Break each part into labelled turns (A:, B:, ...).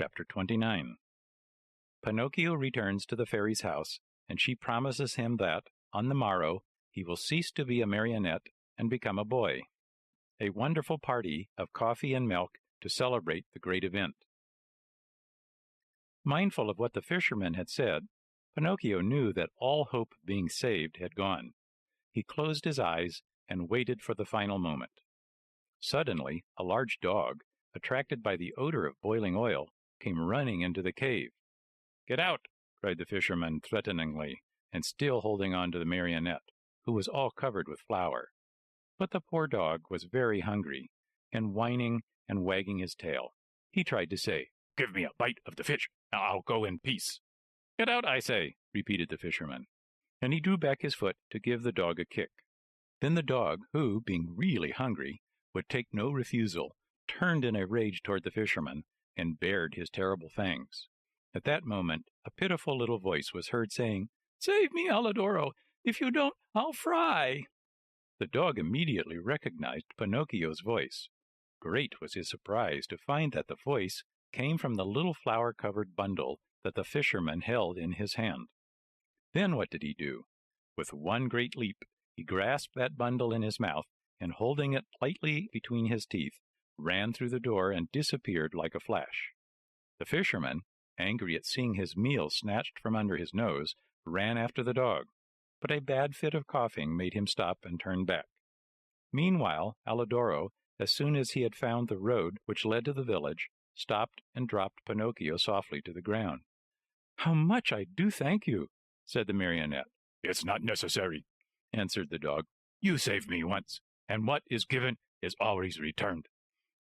A: Chapter 29. Pinocchio returns to the fairy's house, and she promises him that, on the morrow, he will cease to be a marionette and become a boy. A wonderful party of coffee and milk to celebrate the great event. Mindful of what the fisherman had said, Pinocchio knew that all hope of being saved had gone. He closed his eyes and waited for the final moment. Suddenly, a large dog, attracted by the odor of boiling oil, came running into the cave. "Get out!" cried the fisherman threateningly, and still holding on to the marionette, who was all covered with flour. But the poor dog was very hungry, and whining and wagging his tail. He tried to say, "Give me a bite of the fish, and I'll go in peace." "Get out, I say," repeated the fisherman, and he drew back his foot to give the dog a kick. Then the dog, who, being really hungry, would take no refusal, turned in a rage toward the fisherman, and bared his terrible fangs. At that moment, a pitiful little voice was heard saying, "Save me, Aladoro! If you don't, I'll fry!" The dog immediately recognized Pinocchio's voice. Great was his surprise to find that the voice came from the little flour-covered bundle that the fisherman held in his hand. Then what did he do? With one great leap, he grasped that bundle in his mouth, and holding it tightly between his teeth, ran through the door and disappeared like a flash. The fisherman, angry at seeing his meal snatched from under his nose, ran after the dog, but a bad fit of coughing made him stop and turn back. Meanwhile, Aladoro, as soon as he had found the road which led to the village, stopped and dropped Pinocchio softly to the ground. "How much I do thank you," said the marionette. "It's not necessary," answered the dog. "You saved me once, and what is given is always returned.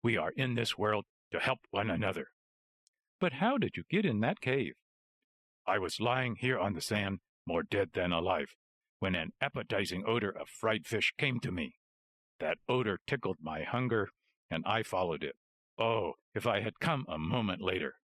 A: We are in this world to help one another." "But how did you get in that cave?" "I was lying here on the sand, more dead than alive, when an appetizing odor of fried fish came to me. That odor tickled my hunger, and I followed it. Oh, if I had come a moment later!"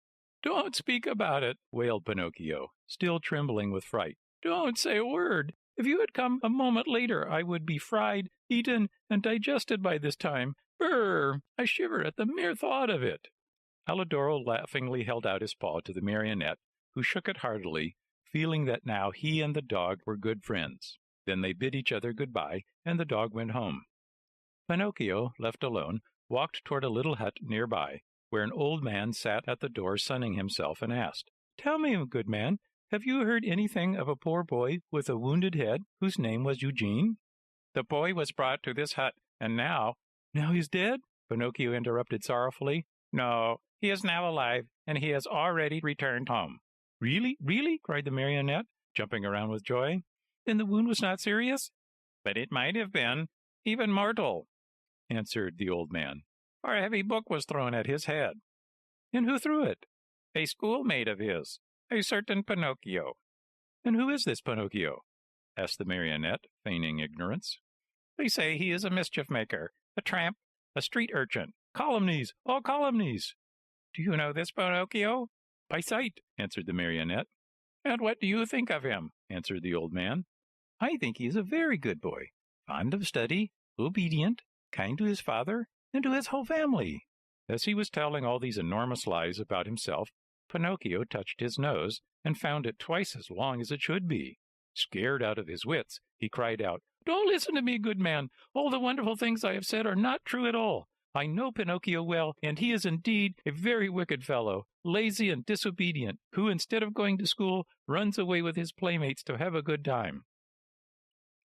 A: "Don't speak about it," wailed Pinocchio, still trembling with fright. "Don't say a word. If you had come a moment later, I would be fried, eaten, and digested by this time. Brrr! I shiver at the mere thought of it." Aladoro laughingly held out his paw to the marionette, who shook it heartily, feeling that now he and the dog were good friends. Then they bid each other good-bye, and the dog went home. Pinocchio, left alone, walked toward a little hut nearby, where an old man sat at the door sunning himself, and asked, "Tell me, good man, have you heard anything of a poor boy with a wounded head, whose name was Eugene?" "The boy was brought to this hut, and now—" "Now he's dead?" Pinocchio interrupted sorrowfully. "No, he is now alive, and he has already returned home." "Really, really?" cried the marionette, jumping around with joy. "Then the wound was not serious?" "But it might have been, even mortal," answered the old man, "for a heavy book was thrown at his head." "And who threw it?" "A schoolmate of his, a certain Pinocchio." "And who is this Pinocchio?" asked the marionette, feigning ignorance. "They say he is a mischief-maker, a tramp, a street urchin. Calumnies, all calumnies." "Do you know this Pinocchio?" "By sight," answered the marionette. "And what do you think of him?" answered the old man. "I think he is a very good boy, fond of study, obedient, kind to his father, and to his whole family." As he was telling all these enormous lies about himself, Pinocchio touched his nose and found it twice as long as it should be. Scared out of his wits, he cried out, "Don't listen to me, good man. All the wonderful things I have said are not true at all. I know Pinocchio well, and he is indeed a very wicked fellow, lazy and disobedient, who, instead of going to school, runs away with his playmates to have a good time."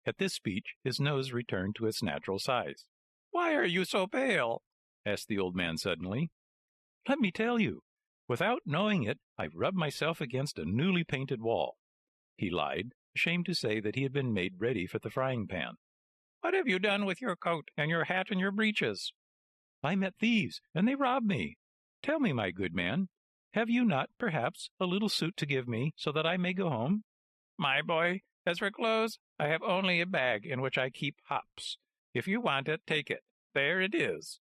A: At this speech, his nose returned to its natural size. "Why are you so pale?" asked the old man suddenly. "Let me tell you. Without knowing it, I rubbed myself against a newly painted wall." He lied, ashamed to say that he had been made ready for the frying pan. "What have you done with your coat and your hat and your breeches?" "I met thieves, and they robbed me. Tell me, my good man, have you not, perhaps, a little suit to give me, so that I may go home?" "My boy, as for clothes, I have only a bag in which I keep hops. If you want it, take it. There it is."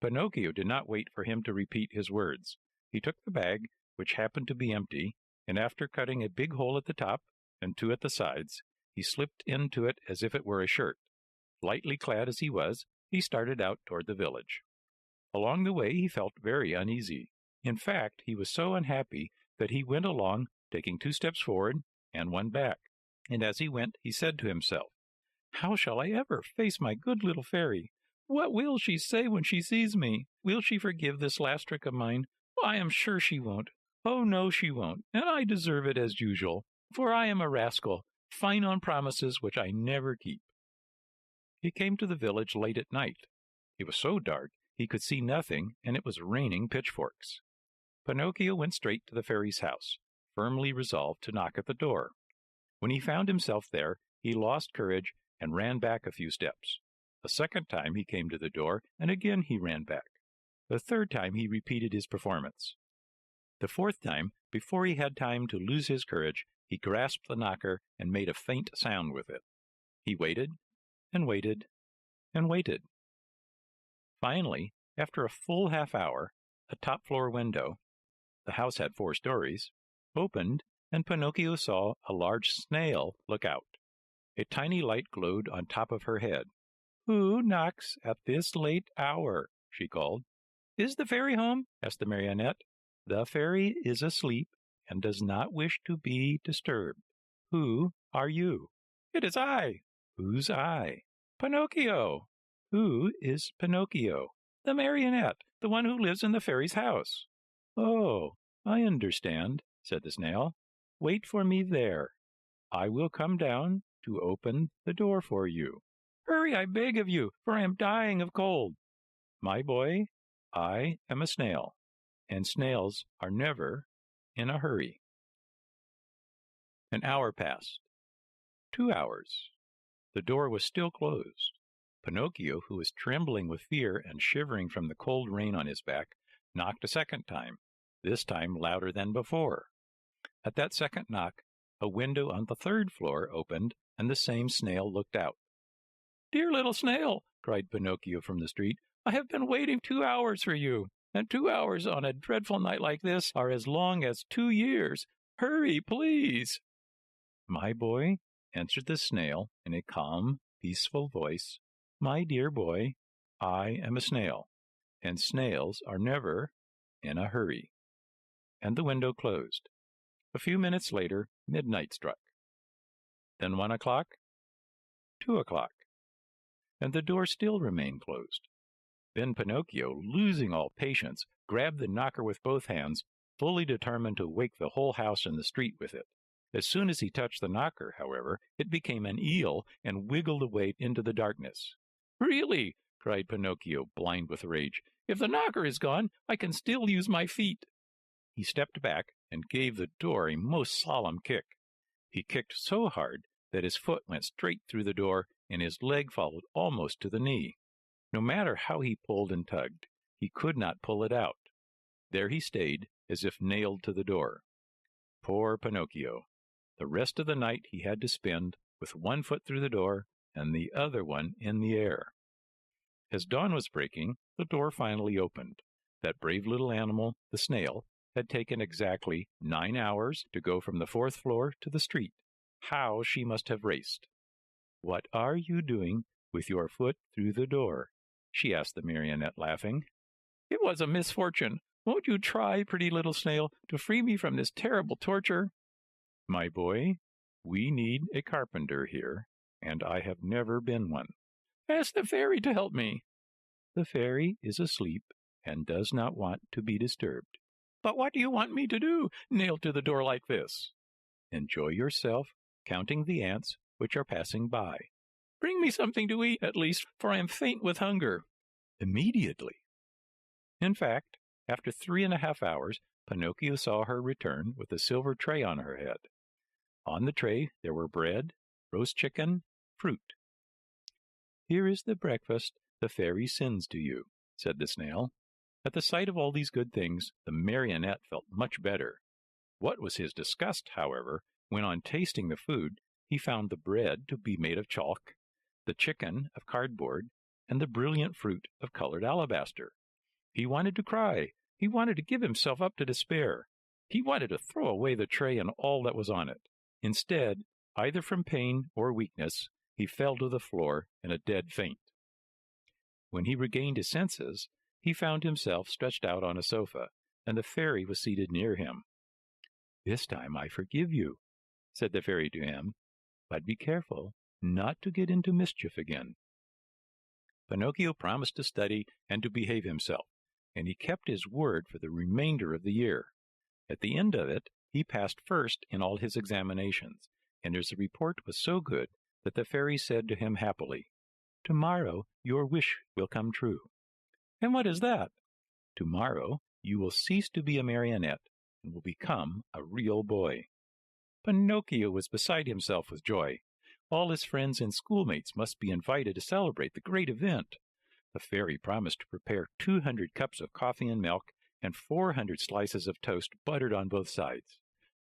A: Pinocchio did not wait for him to repeat his words. He took the bag, which happened to be empty, and after cutting a big hole at the top and two at the sides, he slipped into it as if it were a shirt. Lightly clad as he was, he started out toward the village. Along the way he felt very uneasy. In fact, he was so unhappy that he went along, taking 2 steps forward and 1 back. And as he went, he said to himself, "How shall I ever face my good little fairy? What will she say when she sees me? Will she forgive this last trick of mine? I am sure she won't. Oh, no, she won't, and I deserve it as usual, for I am a rascal, fine on promises which I never keep." He came to the village late at night. It was so dark he could see nothing, and it was raining pitchforks. Pinocchio went straight to the fairy's house, firmly resolved to knock at the door. When he found himself there, he lost courage and ran back a few steps. A second time he came to the door, and again he ran back. The third time he repeated his performance. The fourth time, before he had time to lose his courage, he grasped the knocker and made a faint sound with it. He waited and waited and waited. Finally, after a full half-hour, a top-floor window, the house had 4 stories, opened, and Pinocchio saw a large snail look out. A tiny light glowed on top of her head. "Who knocks at this late hour?" she called. "Is the fairy home?" asked the marionette. "The fairy is asleep and does not wish to be disturbed. Who are you?" "It is I." "Who's I?" "Pinocchio." "Who is Pinocchio?" "The marionette, the one who lives in the fairy's house." "Oh, I understand," said the snail. "Wait for me there. I will come down to open the door for you." "Hurry, I beg of you, for I am dying of cold." "My boy, I am a snail, and snails are never in a hurry." An hour passed. 2 hours. The door was still closed. Pinocchio, who was trembling with fear and shivering from the cold rain on his back, knocked a second time, this time louder than before. At that second knock, a window on the 3rd floor opened, and the same snail looked out. "Dear little snail," cried Pinocchio from the street, "I have been waiting 2 hours for you, and 2 hours on a dreadful night like this are as long as 2 years. Hurry, please." "My boy," answered the snail in a calm, peaceful voice, "my dear boy, I am a snail, and snails are never in a hurry." And the window closed. A few minutes later, midnight struck. Then 1 o'clock, 2 o'clock, and the door still remained closed. Then Pinocchio, losing all patience, grabbed the knocker with both hands, fully determined to wake the whole house and the street with it. As soon as he touched the knocker, however, it became an eel and wiggled away into the darkness. "Really," cried Pinocchio, blind with rage, "if the knocker is gone, I can still use my feet." He stepped back and gave the door a most solemn kick. He kicked so hard that his foot went straight through the door, and his leg followed almost to the knee. No matter how he pulled and tugged, he could not pull it out. There he stayed, as if nailed to the door. Poor Pinocchio! The rest of the night he had to spend with 1 foot through the door and the other one in the air. As dawn was breaking, the door finally opened. That brave little animal, the snail, had taken exactly 9 hours to go from the 4th floor to the street. How she must have raced! "What are you doing with your foot through the door?" she asked the marionette, laughing. "It was a misfortune. Won't you try, pretty little snail, to free me from this terrible torture?" "My boy, we need a carpenter here, and I have never been one." "Ask the fairy to help me." "The fairy is asleep and does not want to be disturbed." "But what do you want me to do, nailed to the door like this?" "Enjoy yourself, counting the ants which are passing by." "Bring me something to eat, at least, for I am faint with hunger." "Immediately." In fact, after 3½ hours, Pinocchio saw her return with a silver tray on her head. On the tray there were bread, roast chicken, fruit. "Here is the breakfast the fairy sends to you," said the snail. At the sight of all these good things, the marionette felt much better. What was his disgust, however, when on tasting the food, he found the bread to be made of chalk, the chicken of cardboard, and the brilliant fruit of colored alabaster. He wanted to cry. He wanted to give himself up to despair. He wanted to throw away the tray and all that was on it. Instead, either from pain or weakness, he fell to the floor in a dead faint. When he regained his senses, he found himself stretched out on a sofa, and the fairy was seated near him. "This time I forgive you," said the fairy to him, "but be careful not to get into mischief again." Pinocchio promised to study and to behave himself, and he kept his word for the remainder of the year. At the end of it, he passed first in all his examinations, and his report was so good that the fairy said to him happily, "Tomorrow your wish will come true." "And what is that?" "Tomorrow you will cease to be a marionette and will become a real boy." Pinocchio was beside himself with joy. All his friends and schoolmates must be invited to celebrate the great event. The fairy promised to prepare 200 cups of coffee and milk and 400 slices of toast buttered on both sides.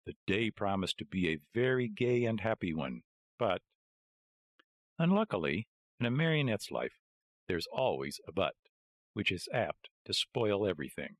A: The day promised to be a very gay and happy one, but unluckily, in a marionette's life, there's always a but, which is apt to spoil everything.